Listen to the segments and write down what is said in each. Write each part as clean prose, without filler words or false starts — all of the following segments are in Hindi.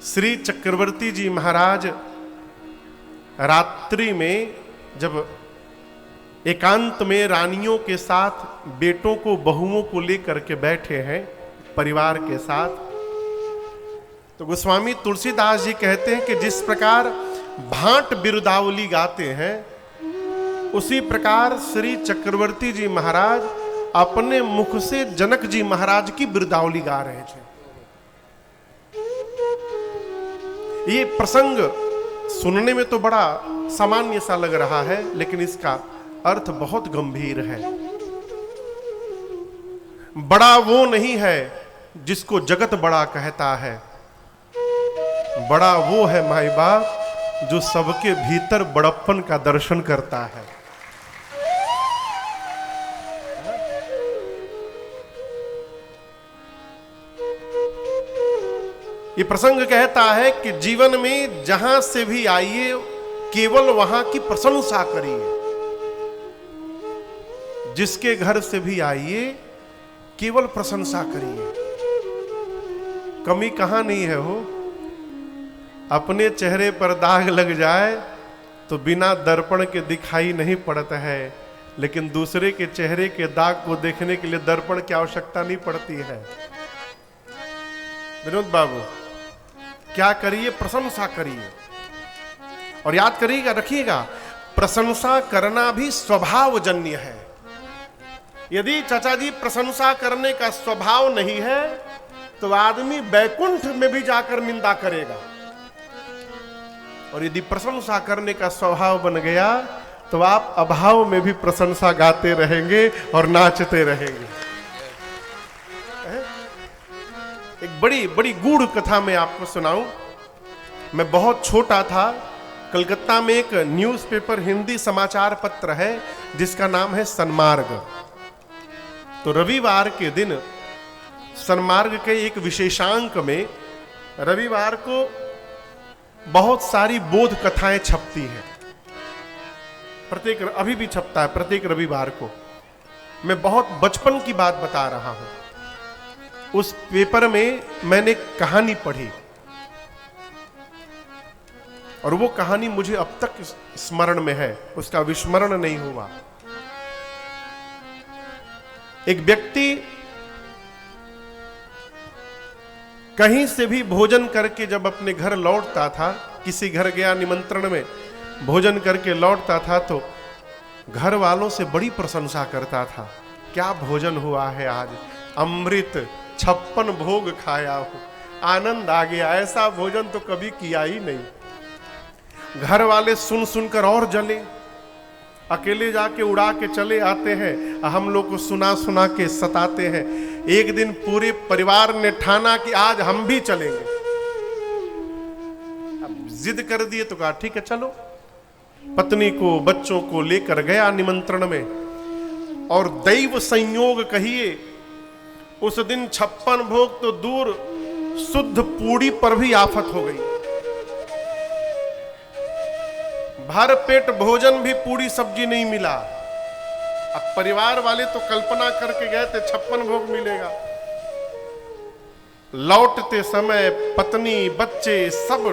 श्री चक्रवर्ती जी महाराज रात्रि में जब एकांत में रानियों के साथ बेटों को बहुओं को लेकर के बैठे हैं परिवार के साथ, तो गोस्वामी तुलसीदास जी कहते हैं कि जिस प्रकार भांट बिरुदावली गाते हैं उसी प्रकार श्री चक्रवर्ती जी महाराज अपने मुख से जनक जी महाराज की बिरुदावली गा रहे थे। ये प्रसंग सुनने में तो बड़ा सामान्य सा लग रहा है, लेकिन इसका अर्थ बहुत गंभीर है। बड़ा वो नहीं है जिसको जगत बड़ा कहता है, बड़ा वो है माई बाप जो सबके भीतर बड़प्पन का दर्शन करता है। ये प्रसंग कहता है कि जीवन में जहां से भी आइए केवल वहां की प्रशंसा करिए, जिसके घर से भी आइए केवल प्रशंसा करिए। कमी कहां नहीं है हो। अपने चेहरे पर दाग लग जाए तो बिना दर्पण के दिखाई नहीं पड़ता है, लेकिन दूसरे के चेहरे के दाग को देखने के लिए दर्पण की आवश्यकता नहीं पड़ती है। विनोद बाबू, क्या करिए? प्रशंसा करिए। और याद करिएगा, रखिएगा, प्रशंसा करना भी स्वभावजन्य है। यदि चाचा जी प्रशंसा करने का स्वभाव नहीं है तो आदमी बैकुंठ में भी जाकर निंदा करेगा, और यदि प्रशंसा करने का स्वभाव बन गया तो आप अभाव में भी प्रशंसा गाते रहेंगे और नाचते रहेंगे। एक बड़ी बड़ी गूढ़ कथा मैं आपको सुनाऊं। मैं बहुत छोटा था, कलकत्ता में एक न्यूज़पेपर हिंदी समाचार पत्र है जिसका नाम है सन्मार्ग। तो रविवार के दिन सन्मार्ग के एक विशेषांक में रविवार को बहुत सारी बोध कथाएं छपती हैं। अभी भी छपता है प्रत्येक रविवार को। मैं बहुत बचपन की बात बता रहा हूं। उस पेपर में मैंने कहानी पढ़ी और वो कहानी मुझे अब तक स्मरण में है, उसका विस्मरण नहीं हुआ। एक व्यक्ति कहीं से भी भोजन करके जब अपने घर लौटता था, किसी घर गया निमंत्रण में, भोजन करके लौटता था तो घर वालों से बड़ी प्रशंसा करता था। क्या भोजन हुआ है आज, अमृत 56 भोग खाया हो, आनंद आ गया, ऐसा भोजन तो कभी किया ही नहीं। घर वाले सुन सुनकर और जले, अकेले जाके उड़ा के चले आते हैं, हम लोग को सुना सुना के सताते हैं। एक दिन पूरे परिवार ने ठाना कि आज हम भी चलेंगे। अब जिद कर दिए तो कहा ठीक है चलो। पत्नी को बच्चों को लेकर गया निमंत्रण में, और दैव संयोग कहिए उस दिन 56 भोग तो दूर, शुद्ध पूड़ी पर भी आफत हो गई। भर पेट भोजन भी पूड़ी सब्जी नहीं मिला। अब परिवार वाले तो कल्पना करके गए थे 56 भोग मिलेगा। लौटते समय पत्नी बच्चे सब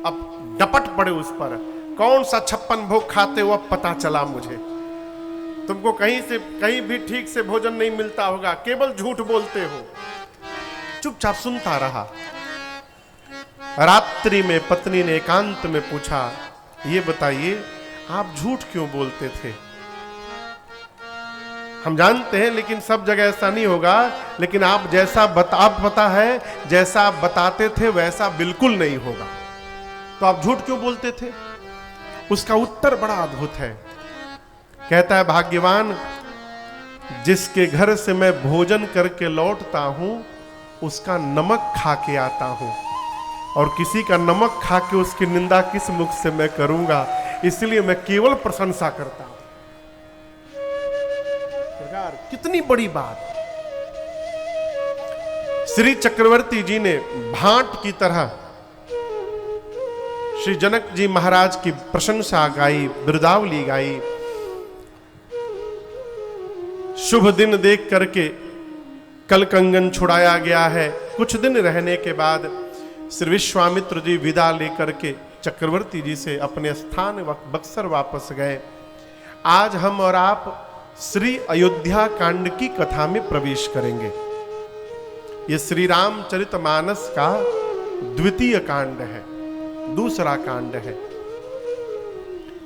अब डपट पड़े उस पर, कौन सा 56 भोग खाते हो अब पता चला मुझे। तुमको कहीं भी ठीक से भोजन नहीं मिलता होगा, केवल झूठ बोलते हो। चुपचाप सुनता रहा। रात्रि में पत्नी ने एकांत में पूछा, ये बताइए आप झूठ क्यों बोलते थे? हम जानते हैं लेकिन सब जगह ऐसा नहीं होगा, लेकिन आप पता है जैसा आप बताते थे वैसा बिल्कुल नहीं होगा। तो आप झूठ क्यों बोलते थे? उसका उत्तर बड़ा अद्भुत है। कहता है, भाग्यवान जिसके घर से मैं भोजन करके लौटता हूं उसका नमक खा के आता हूं, और किसी का नमक खा के उसकी निंदा किस मुख से मैं करूंगा, इसलिए मैं केवल प्रशंसा करता हूं। कितनी बड़ी बात। श्री चक्रवर्ती जी ने भांट की तरह श्री जनक जी महाराज की प्रशंसा गाई, बिरुदावली गाई। शुभ दिन देख करके कल कंगन छुड़ाया गया है। कुछ दिन रहने के बाद श्री विश्वामित्र जी विदा लेकर के चक्रवर्ती जी से अपने स्थान बक्सर वापस गए। आज हम और आप श्री अयोध्या कांड की कथा में प्रवेश करेंगे। ये श्री रामचरितमानस का द्वितीय कांड है, दूसरा कांड है।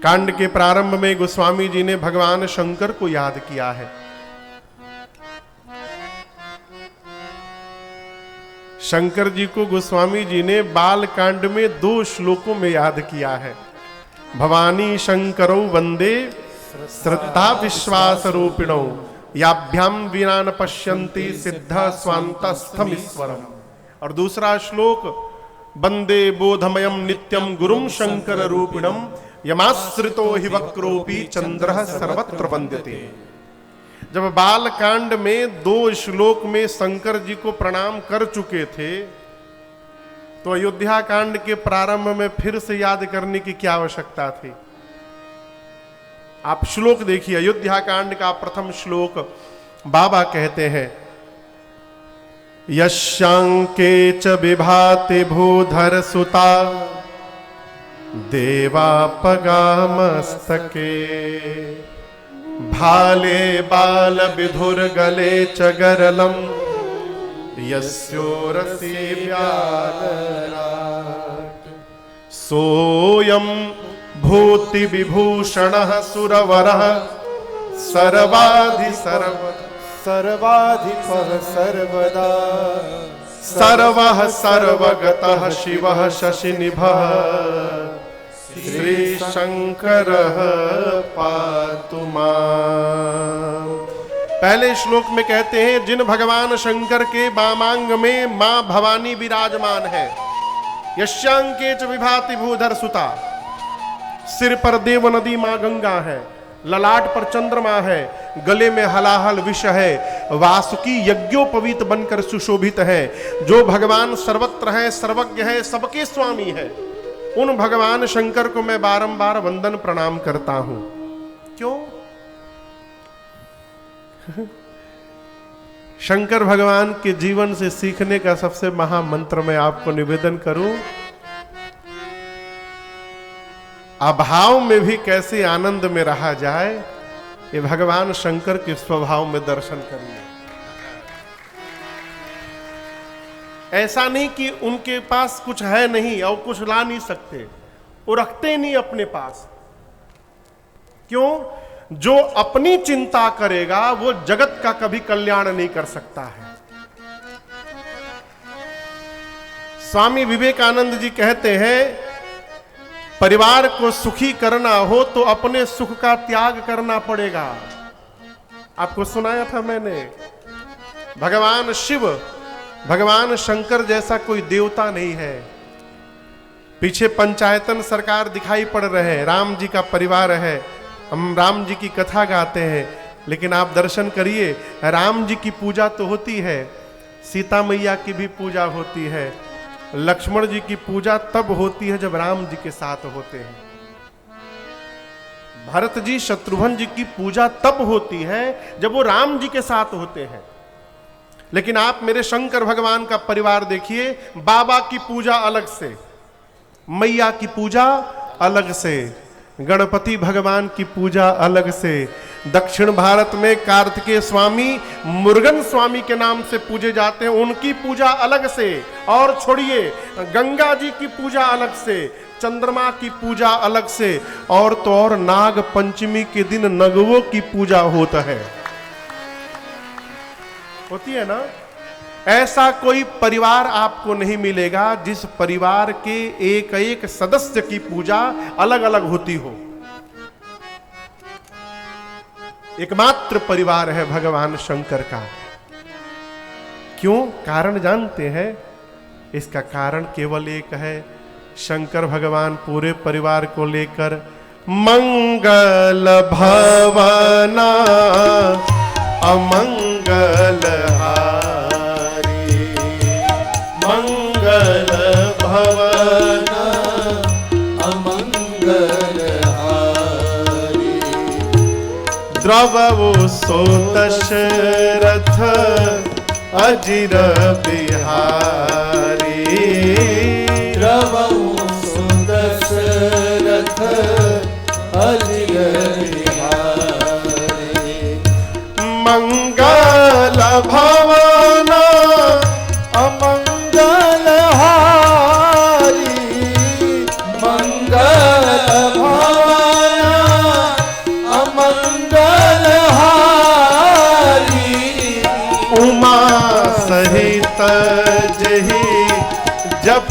कांड के प्रारंभ में गोस्वामी जी ने भगवान शंकर को याद किया है। शंकर जी को गोस्वामी जी ने बाल कांड में 2 श्लोकों में याद किया है। भवानी शंकरौ वंदे श्रद्धा विश्वास रूपिणौ याभ्याम विना न पश्यन्ति सिद्ध स्वान्तस्थम ईश्वरम। और दूसरा श्लोक वंदे बोधमयम नित्यम गुरुम शंकर रूपिणम यमाश्रितो हि वक्रोपि चंद्रः सर्वत्र वंद्यते। जब बाल कांड में 2 श्लोक में शंकर जी को प्रणाम कर चुके थे, तो अयोध्या कांड के प्रारंभ में फिर से याद करने की क्या आवश्यकता थी? आप श्लोक देखिए। अयोध्या कांड का प्रथम श्लोक बाबा कहते हैं, यशांके च विभाति भूधर सुता देवापगामस्तके भाले बाल विधुर गले च गरलम यस्योरसी व्याघ्रात् सोऽयं भूति विभूषणः सुरवरः सर्वाधिपः सर्वदा सर्वः सर्वगतः शिवः शशिनिभः श्री शंकरः पातु माम्। पहले श्लोक में कहते हैं, जिन भगवान शंकर के वामांग में मां भवानी विराजमान है। यशांके च विभाति भूधर सुता, सिर पर देव नदी मां गंगा है, ललाट पर चंद्रमा है, गले में हलाहल विष है, वासुकी यज्ञोपवीत बनकर सुशोभित है। जो भगवान सर्वत्र है, सर्वज्ञ है, सबके स्वामी है, उन भगवान शंकर को मैं बारंबार वंदन प्रणाम करता हूं। क्यों? शंकर भगवान के जीवन से सीखने का सबसे महामंत्र मैं आपको निवेदन करूं, अभाव में भी कैसे आनंद में रहा जाए, ये भगवान शंकर के स्वभाव में दर्शन करिए। ऐसा नहीं कि उनके पास कुछ है नहीं और कुछ ला नहीं सकते, वो रखते नहीं अपने पास। क्यों? जो अपनी चिंता करेगा वो जगत का कभी कल्याण नहीं कर सकता है। स्वामी विवेकानंद जी कहते हैं, परिवार को सुखी करना हो तो अपने सुख का त्याग करना पड़ेगा। आपको सुनाया था मैंने, भगवान शिव, भगवान शंकर जैसा कोई देवता नहीं है। पीछे पंचायतन सरकार दिखाई पड़ रहे हैं, राम जी का परिवार है, हम राम जी की कथा गाते हैं, लेकिन आप दर्शन करिए, राम जी की पूजा तो होती है, सीता मैया की भी पूजा होती है, लक्ष्मण जी की पूजा तब होती है जब राम जी के साथ होते हैं, भरत जी शत्रुघ्न जी की पूजा तब होती है जब वो राम जी के साथ होते हैं। लेकिन आप मेरे शंकर भगवान का परिवार देखिए, बाबा की पूजा अलग से, मैया की पूजा अलग से, गणपति भगवान की पूजा अलग से, दक्षिण भारत में कार्तिकेय स्वामी मुरुगन स्वामी के नाम से पूजे जाते हैं, उनकी पूजा अलग से। और छोड़िए, गंगा जी की पूजा अलग से, चंद्रमा की पूजा अलग से, और तो और नाग पंचमी के दिन नगवों की पूजा होता है, होती है ना। ऐसा कोई परिवार आपको नहीं मिलेगा जिस परिवार के एक एक सदस्य की पूजा अलग अलग होती हो। एकमात्र परिवार है भगवान शंकर का। क्यों? कारण जानते हैं? इसका कारण केवल एक है, शंकर भगवान पूरे परिवार को लेकर मंगल भवना अमंगल हारी, मंगल भवना अमंगल हारी, द्रवो सो दशरथ अजिर बिहारी,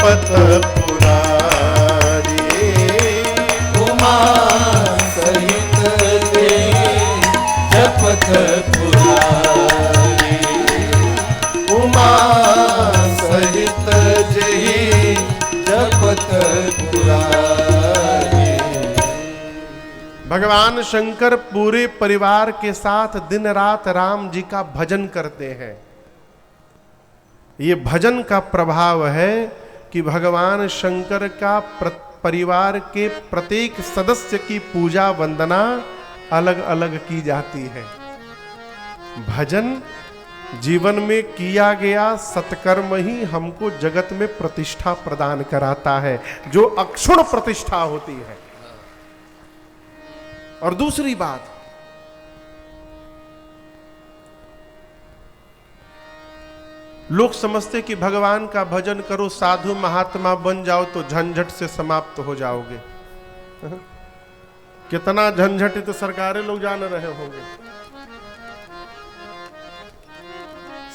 जपत पुरारी, उमा सहित जपत पुरारी, उमा सहित जही जपत पुरारी। भगवान शंकर पूरे परिवार के साथ दिन रात राम जी का भजन करते हैं। ये भजन का प्रभाव है कि भगवान शंकर का परिवार के प्रत्येक सदस्य की पूजा वंदना अलग अलग की जाती है। भजन जीवन में किया गया सत्कर्म ही हमको जगत में प्रतिष्ठा प्रदान कराता है, जो अक्षुण प्रतिष्ठा होती है। और दूसरी बात, लोग समझते कि भगवान का भजन करो, साधु महात्मा बन जाओ तो झंझट से समाप्त हो जाओगे। कितना झंझट तो सरकारें लोग जान रहे होंगे।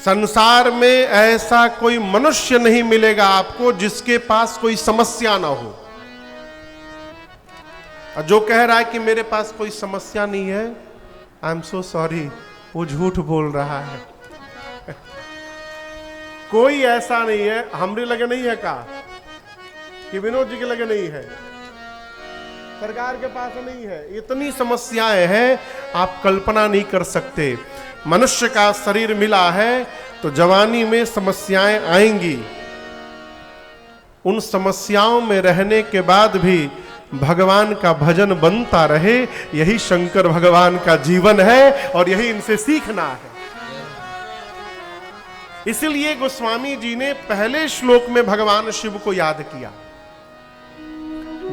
संसार में ऐसा कोई मनुष्य नहीं मिलेगा आपको जिसके पास कोई समस्या ना हो। और जो कह रहा है कि मेरे पास कोई समस्या नहीं है, आई एम सो सॉरी, वो झूठ बोल रहा है। कोई ऐसा नहीं है। हमरे लगे नहीं है का कि विनोद जी के लगे नहीं है, सरकार के पास नहीं है। इतनी समस्याएं हैं आप कल्पना नहीं कर सकते। मनुष्य का शरीर मिला है तो जवानी में समस्याएं आएंगी। उन समस्याओं में रहने के बाद भी भगवान का भजन बनता रहे, यही शंकर भगवान का जीवन है और यही इनसे सीखना है। इसलिए गोस्वामी जी ने पहले श्लोक में भगवान शिव को याद किया,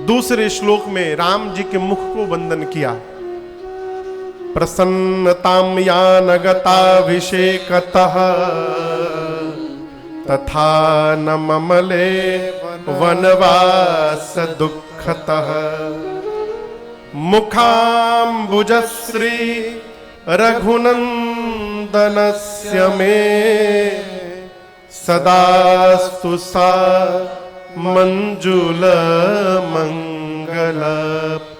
दूसरे श्लोक में राम जी के मुख को वंदन किया। प्रसन्नताम यानगताभिषेकतः तथा न ममले वनवास दुःखतः मुखाम्बुजश्री रघुनंदनस्य मे सदास्तु सा मंजुल मंगल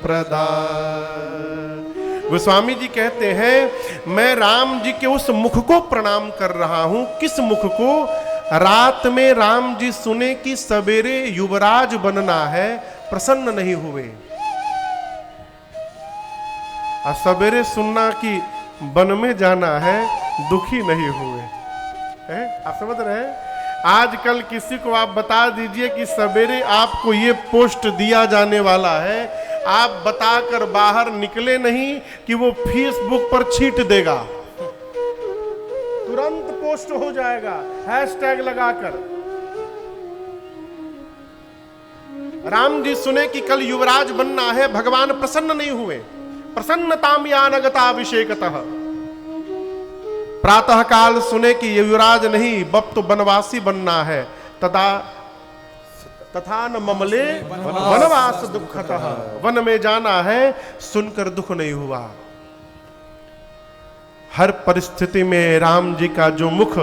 प्रदा। गोस्वामी जी कहते हैं मैं राम जी के उस मुख को प्रणाम कर रहा हूं। किस मुख को? रात में राम जी सुने कि सवेरे युवराज बनना है, प्रसन्न नहीं हुए। और सवेरे सुनना कि वन में जाना है, दुखी नहीं हुए। आप समझ रहे हैं? आजकल किसी को आप बता दीजिए कि सवेरे आपको ये पोस्ट दिया जाने वाला है, आप बताकर बाहर निकले नहीं कि वो फेसबुक पर छींट देगा, तुरंत पोस्ट हो जाएगा हैशटैग लगाकर। राम जी सुने कि कल युवराज बनना है, भगवान प्रसन्न नहीं हुए। प्रसन्नताम यानगताभिषेकतः, प्रातः काल सुने कि युवराज नहीं, बब तो वनवासी बनना है। तथा न ममले वनवास दुःखतः, वन में जाना है, सुनकर दुख नहीं हुआ। हर परिस्थिति में राम जी का जो मुख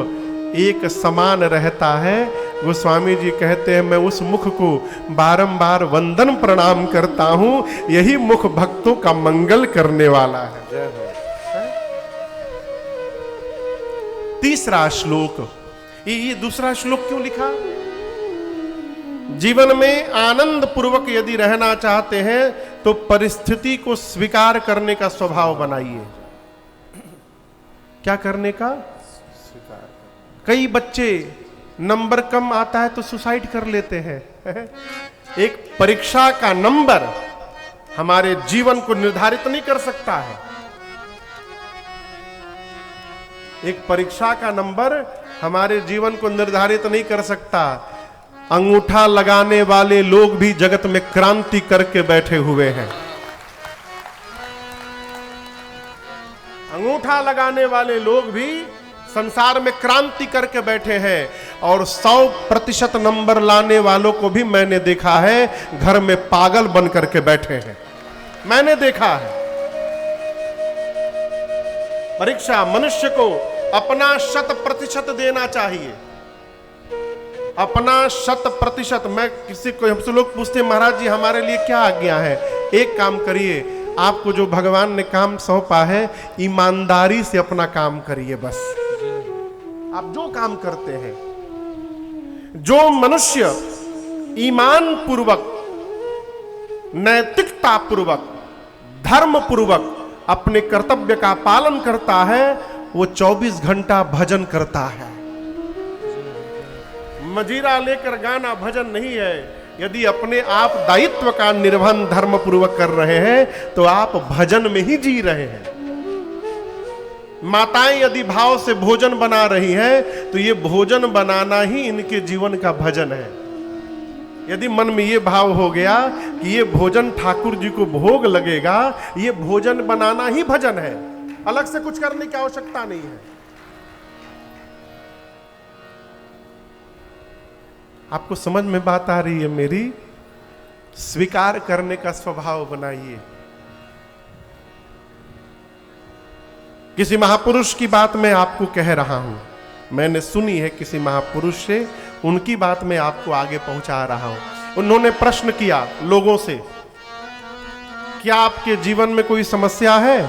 एक समान रहता है, गोस्वामी जी कहते हैं मैं उस मुख को बारंबार वंदन प्रणाम करता हूं। यही मुख भक्तों का मंगल करने वाला है। तीसरा श्लोक, ये दूसरा श्लोक क्यों लिखा? जीवन में आनंद पूर्वक यदि रहना चाहते हैं तो परिस्थिति को स्वीकार करने का स्वभाव बनाइए। क्या करने का? स्वीकार। कई बच्चे नंबर कम आता है तो सुसाइड कर लेते हैं। एक परीक्षा का नंबर हमारे जीवन को निर्धारित नहीं कर सकता है। एक परीक्षा का नंबर हमारे जीवन को निर्धारित नहीं कर सकता। अंगूठा लगाने वाले लोग भी जगत में क्रांति करके बैठे हुए हैं। अंगूठा लगाने वाले लोग भी संसार में क्रांति करके बैठे हैं। और 100% नंबर लाने वालों को भी मैंने देखा है घर में पागल बन करके बैठे हैं, मैंने देखा है। परीक्षा मनुष्य को अपना 100% देना चाहिए। अपना 100%, मैं किसी को, हमसे लोग पूछते हैं महाराज जी हमारे लिए क्या आज्ञा है? एक काम करिए, आपको जो भगवान ने काम सौंपा है ईमानदारी से अपना काम करिए। बस आप जो काम करते हैं, जो मनुष्य ईमान पूर्वक, नैतिकता पूर्वक, धर्म पूर्वक अपने कर्तव्य का पालन करता है, वो 24 घंटा भजन करता है। मजीरा लेकर गाना भजन नहीं है। यदि अपने आप दायित्व का निर्वहन धर्म पूर्वक कर रहे हैं तो आप भजन में ही जी रहे हैं। माताएं यदि भाव से भोजन बना रही हैं तो ये भोजन बनाना ही इनके जीवन का भजन है। यदि मन में ये भाव हो गया कि ये भोजन ठाकुर जी को भोग लगेगा, ये भोजन बनाना ही भजन है, अलग से कुछ करने की आवश्यकता नहीं है। आपको समझ में बात आ रही है मेरी? स्वीकार करने का स्वभाव बनाइए। किसी महापुरुष की बात मैं आपको कह रहा हूं, मैंने सुनी है किसी महापुरुष से, उनकी बात मैं आपको आगे पहुंचा रहा हूं। उन्होंने प्रश्न किया लोगों से, क्या आपके जीवन में कोई समस्या है?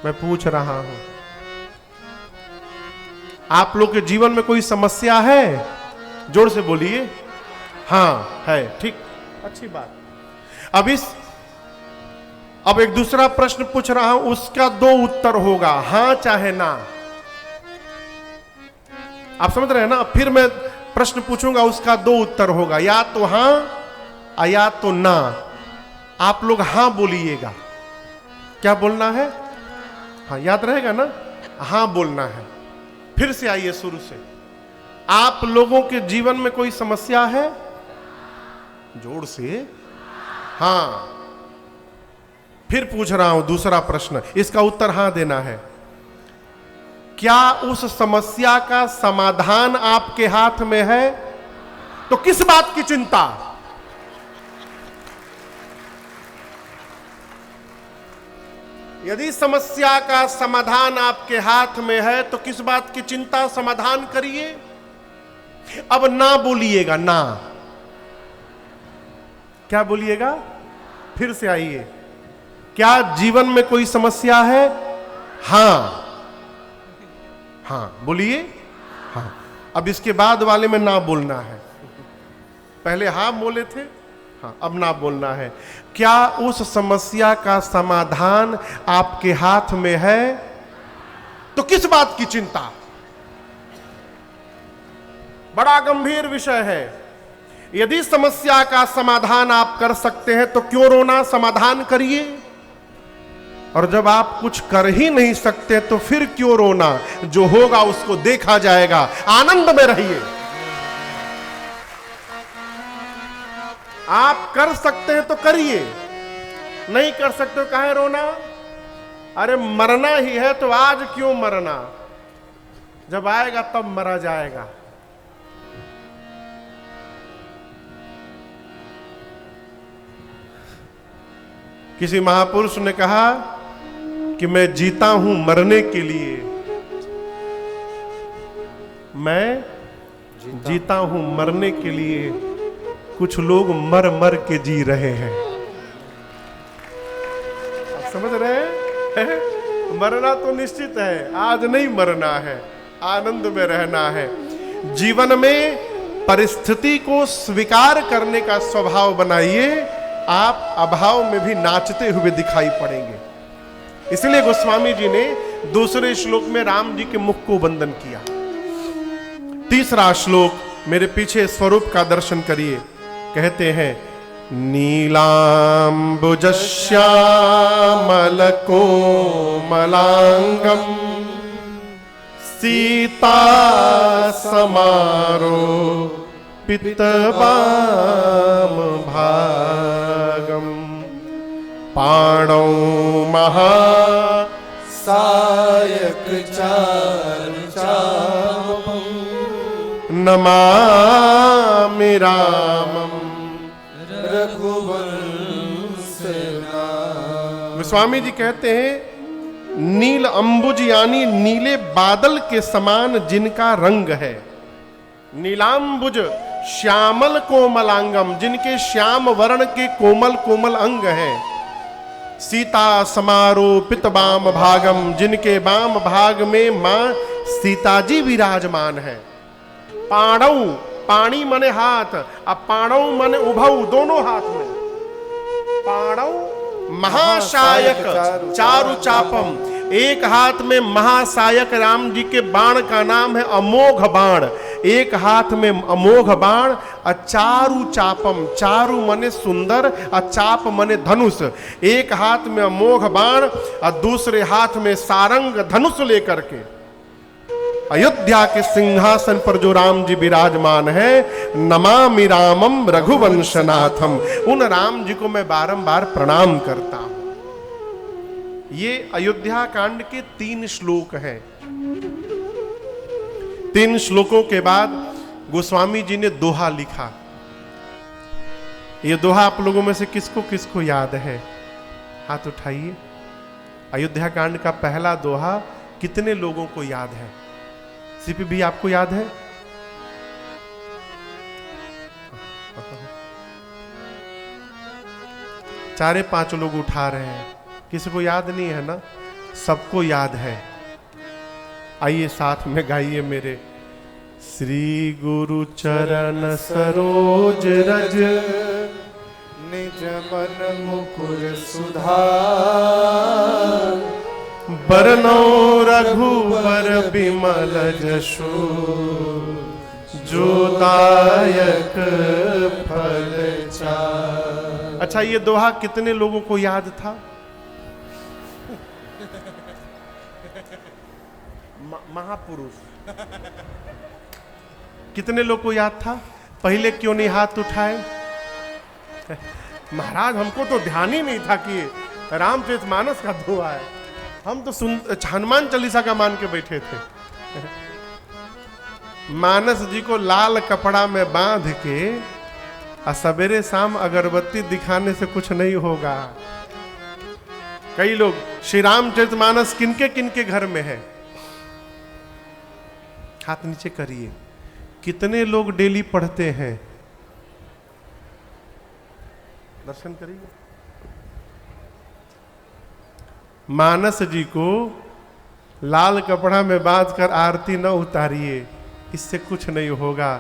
मैं पूछ रहा हूं, आप लोग के जीवन में कोई समस्या है? जोर से बोलिए। हाँ है, ठीक, अच्छी बात। अब एक दूसरा प्रश्न पूछ रहा हूं, उसका 2 उत्तर होगा, हां चाहे ना। आप समझ रहे हैं ना? फिर मैं प्रश्न पूछूंगा, उसका 2 उत्तर होगा, या तो हां या तो ना। आप लोग हां बोलिएगा। क्या बोलना है? हाँ, याद रहेगा ना? हां बोलना है। फिर से आइए शुरू से। आप लोगों के जीवन में कोई समस्या है? जोर से। हां। फिर पूछ रहा हूं दूसरा प्रश्न, इसका उत्तर हां देना है। क्या उस समस्या का समाधान आपके हाथ में है? तो किस बात की चिंता? यदि समस्या का समाधान आपके हाथ में है तो किस बात की चिंता? समाधान करिए। अब ना बोलिएगा, ना। क्या बोलिएगा? फिर से आइए। क्या जीवन में कोई समस्या है? हां। हां बोलिए। हां। अब इसके बाद वाले में ना बोलना है। पहले हां बोले थे, हाँ अब ना बोलना है। क्या उस समस्या का समाधान आपके हाथ में है? तो किस बात की चिंता? बड़ा गंभीर विषय है। यदि समस्या का समाधान आप कर सकते हैं तो क्यों रोना? समाधान करिए। और जब आप कुछ कर ही नहीं सकते तो फिर क्यों रोना? जो होगा उसको देखा जाएगा। आनंद में रहिए। आप कर सकते हैं तो करिए, नहीं कर सकते तो काहे रोना? अरे मरना ही है तो आज क्यों मरना? जब आएगा तब मरा जाएगा। किसी महापुरुष ने कहा कि मैं जीता हूं मरने के लिए, मैं जीता हूं मरने के लिए, कुछ लोग मर मर के जी रहे हैं। आप समझ रहे हैं? मरना तो निश्चित है, आज नहीं मरना है, आनंद में रहना है। जीवन में परिस्थिति को स्वीकार करने का स्वभाव बनाइए, आप अभाव में भी नाचते हुए दिखाई पड़ेंगे। इसलिए गोस्वामी जी ने दूसरे श्लोक में राम जी के मुख को वंदन किया। तीसरा श्लोक मेरे पीछे स्वरूप का दर्शन करिए। कहते हैं, नीलांबुजश्यामल कोमलांगम सीता समारो पितबाम भागम पाणौ महा सायक चारुचापम नमामि रामम रघुवंश नाम। स्वामी जी कहते हैं, नील अंबुज यानी नीले बादल के समान जिनका रंग है, नीलांबुज श्यामल कोमलांगम, जिनके श्याम वर्ण के कोमल कोमल अंग हैं। सीता समारोपित वाम भागम, जिनके वाम भाग में मां सीता जी विराजमान है। पाणौ, पाणी मने हाथ, अब पाणौ मने उभौ, दोनों हाथ में। पाणौ महाशायक चारु चापम, एक हाथ में महासायक राम जी के बाण का नाम है अमोघ बाण, एक हाथ में अमोघ बाण। चारु चापम, चारु मने सुंदर, चाप मने धनुष। एक हाथ में अमोघ बाण और दूसरे हाथ में सारंग धनुष लेकर के अयोध्या के सिंहासन पर जो राम जी विराजमान है, नमामि रामम रघुवंशनाथम, उन राम जी को मैं बारंबार प्रणाम करता हूं। ये अयोध्या कांड के 3 श्लोक हैं। 3 श्लोकों के बाद गोस्वामी जी ने दोहा लिखा। ये दोहा आप लोगों में से किसको किसको याद है? हाथ उठाइए। अयोध्या कांड का पहला दोहा कितने लोगों को याद है? सीपी भी आपको याद है? चारे 5 लोग उठा रहे हैं। किसी को याद नहीं है ना? सबको याद है। आइए साथ में गाइए मेरे। श्री गुरु चरण सरोज रज, निज मन मुकुर सुधार। बरनौ रघुबर बिमल जसु, जो दायक फल चार। अच्छा, ये दोहा कितने लोगों को याद था? महापुरुष कितने लोग को याद था? पहले क्यों नहीं हाथ उठाए? महाराज हमको तो ध्यान ही नहीं था कि रामचरितमानस का दोहा है। हम तो हनुमान चालीसा का मान के बैठे थे। मानस जी को लाल कपड़ा में बांध के और सवेरे शाम अगरबत्ती दिखाने से कुछ नहीं होगा। कई लोग श्री रामचरितमानस किनके किनके घर में है? हाथ नीचे करिए। कितने लोग डेली पढ़ते हैं? दर्शन करिए। मानस जी को लाल कपड़ा में बांध कर आरती न उतारिए, इससे कुछ नहीं होगा।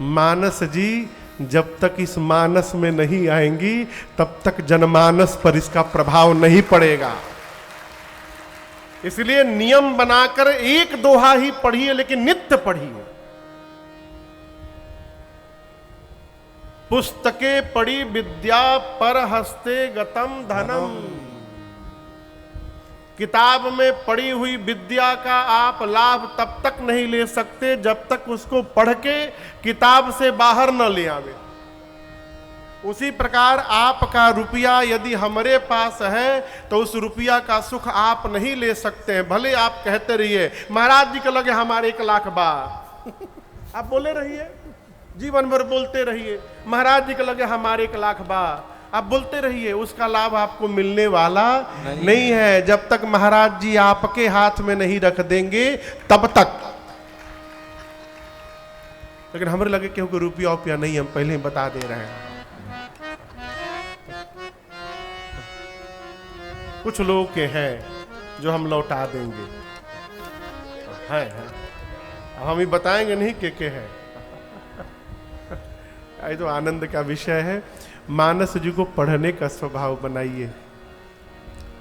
मानस जी जब तक इस मानस में नहीं आएंगी तब तक जनमानस पर इसका प्रभाव नहीं पड़ेगा। इसलिए नियम बनाकर एक दोहा ही पढ़िए, लेकिन नित्य पढ़िए। पुस्तके पढ़ी विद्या पर हस्ते गतम धनम। किताब में पढ़ी हुई विद्या का आप लाभ तब तक नहीं ले सकते जब तक उसको पढ़ के किताब से बाहर न ले आवे। उसी प्रकार आपका रुपया यदि हमारे पास है तो उस रुपया का सुख आप नहीं ले सकते हैं। भले आप कहते रहिए महाराज जी के लगे हमारे 1 लाख बा आप बोले रहिए, जीवन भर बोलते रहिए महाराज जी के लगे हमारे 1 लाख बा, आप बोलते रहिए, उसका लाभ आपको मिलने वाला नहीं है जब तक महाराज जी आपके हाथ में नहीं रख देंगे तब तक। लेकिन हमारे लगे क्योंकि रुपया उपिया नहीं, हम पहले ही बता दे रहे हैं। कुछ लोग के हैं जो हम लौटा देंगे, है हम ही बताएंगे नहीं के है। ये तो आनंद का विषय है। मानस जी को पढ़ने का स्वभाव बनाइए।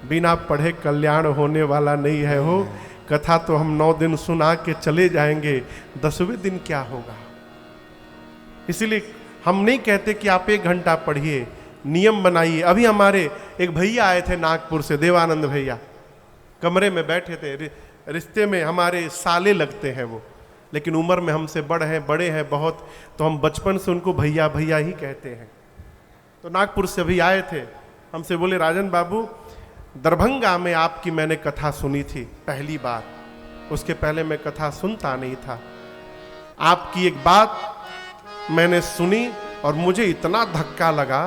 बिना पढ़े कल्याण होने वाला नहीं है हो। कथा तो हम 9 दिन सुना के चले जाएंगे, 10वें दिन क्या होगा? इसलिए हम नहीं कहते कि आप 1 घंटा पढ़िए, नियम बनाइए। अभी हमारे एक भैया आए थे नागपुर से, देवानंद भैया, कमरे में बैठे थे। रिश्ते में हमारे साले लगते हैं वो, लेकिन उम्र में हमसे बड़े हैं बहुत, तो हम बचपन से उनको भैया भैया ही कहते हैं। तो नागपुर से भी आए थे, हमसे बोले राजन बाबू दरभंगा में आपकी मैंने कथा सुनी थी पहली बार, उसके पहले मैं कथा सुनता नहीं था। आपकी एक बात मैंने सुनी और मुझे इतना धक्का लगा,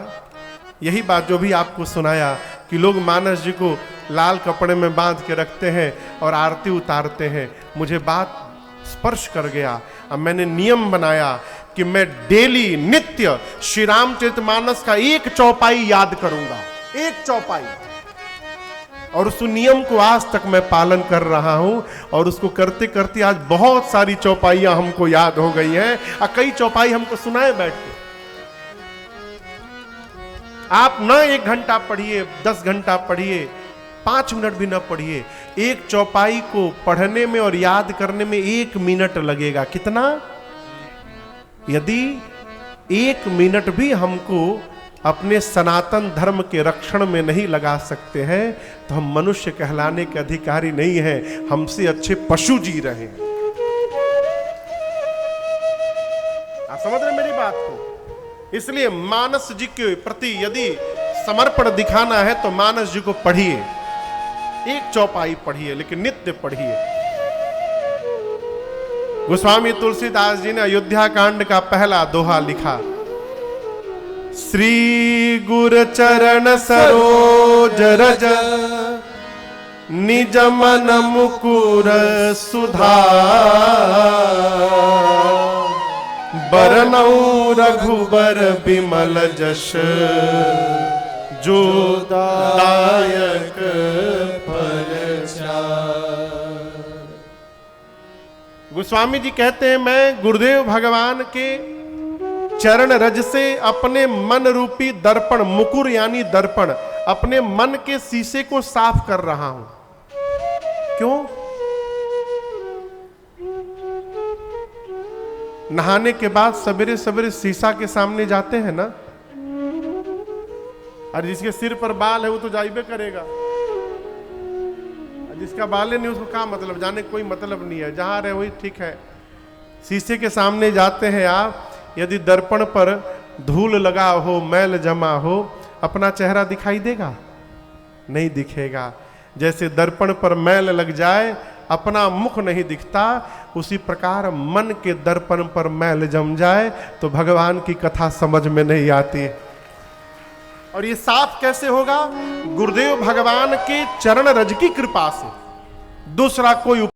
यही बात जो भी आपको सुनाया कि लोग मानस जी को लाल कपड़े में बांध के रखते हैं और आरती उतारते हैं। मुझे बात स्पर्श कर गया। अब मैंने नियम बनाया कि मैं डेली नित्य श्री रामचरितमानस का एक चौपाई याद करूंगा, एक चौपाई। और उस नियम को आज तक मैं पालन कर रहा हूं, और उसको करते करते आज बहुत सारी चौपाइयां हमको याद हो गई हैं, और कई चौपाई हमको सुनाए बैठ के। आप न 1 घंटा पढ़िए, 10 घंटा पढ़िए, 5 मिनट भी न पढ़िए, एक चौपाई को पढ़ने में और याद करने में 1 मिनट लगेगा। कितना? यदि 1 मिनट भी हमको अपने सनातन धर्म के रक्षण में नहीं लगा सकते हैं, तो हम मनुष्य कहलाने के अधिकारी नहीं हैं, हमसे अच्छे पशु जी रहे हैं। आप समझ रहे मेरी बात को? इसलिए मानस जी के प्रति यदि समर्पण दिखाना है तो मानस जी को पढ़िए, एक चौपाई पढ़िए, लेकिन नित्य पढ़िए। गोस्वामी तुलसीदास जी ने अयोध्या कांड का पहला दोहा लिखा, श्री गुर चरण सरोज रज निज मन मुकुर सुधार, बरनऊ रघुबर बिमल जश जो दायक फल चार। गोस्वामी जी कहते हैं, मैं गुरुदेव भगवान के चरण रज से अपने मन रूपी दर्पण, मुकुर यानी दर्पण, अपने मन के शीशे को साफ कर रहा हूं। क्यों? नहाने के बाद सवेरे सवेरे शीशा के सामने जाते हैं ना, और जिसके सिर पर बाल है वो तो जाइबे करेगा, जिसका बाल नहीं उसको क्या मतलब, जाने कोई मतलब नहीं है, जहां रहे वही ठीक है। शीशे के सामने जाते हैं आप, यदि दर्पण पर धूल लगा हो, मैल जमा हो, अपना चेहरा दिखाई देगा? नहीं दिखेगा। जैसे दर्पण पर मैल लग जाए, अपना मुख नहीं दिखता, उसी प्रकार मन के दर्पण पर मैल जम जाए तो भगवान की कथा समझ में नहीं आती। और ये साफ कैसे होगा? गुरुदेव भगवान के चरण रज की कृपा से, दूसरा कोई